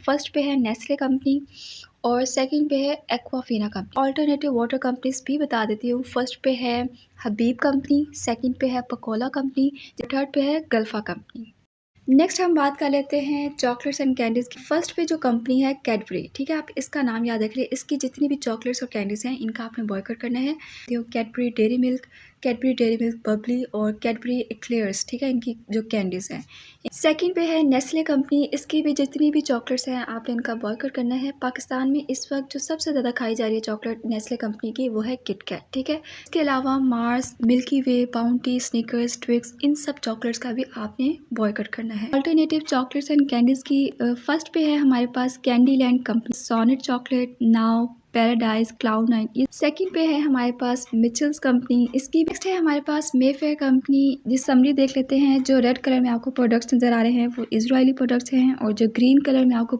First पे है Nestle company और सेकंड पे है Aquafina company. Alternative water companies भी बता देती हूँ। फर्स्ट पे है हबीब कंपनी, सेकंड पे है पकोला कंपनी, थर्ड पे है गल्फा कंपनी। नेक्स्ट हम बात कर लेते हैं चॉकलेट्स एंड कैंडीज़ की। फर्स्ट पे जो कंपनी है कैडबरी, ठीक है, आप इसका नाम याद रखिए। इसकी जितनी भी चॉकलेट्स और कैंडीज़ हैं इनका आपने बॉयकॉट करना है। कैडबरी डेयरी मिल्क बबली और कैडबरी एक्लेयर्स, ठीक है, इनकी जो कैंडीज़ हैं। सेकंड पे है नेस्ले कंपनी, इसकी भी जितनी भी चॉकलेट्स हैं आपने इनका बॉयकॉट करना है। पाकिस्तान में इस वक्त जो सबसे ज़्यादा खाई जा रही है चॉकलेट नेस्ले कंपनी की वो है किटकैट, ठीक है। इसके अलावा Mars, Milky Way, Bounty, Snickers, Twix, इन सब चॉकलेट्स का भी आपने बॉयकॉट करना है। अल्टरनेटिव चॉकलेट्स एंड कैंडीज़ की फर्स्ट पे है हमारे पास Candy Land company, Sonnet chocolate, now, Paradise, Cloud 9। ये सेकंड पे है हमारे पास मिचेल्स कंपनी। इसकी नेक्स्ट है हमारे पास मेफेयर कंपनी। जिस समरी देख लेते हैं, जो रेड कलर में आपको प्रोडक्ट्स नज़र आ रहे हैं वो इजरायली प्रोडक्ट्स हैं और जो ग्रीन कलर में आपको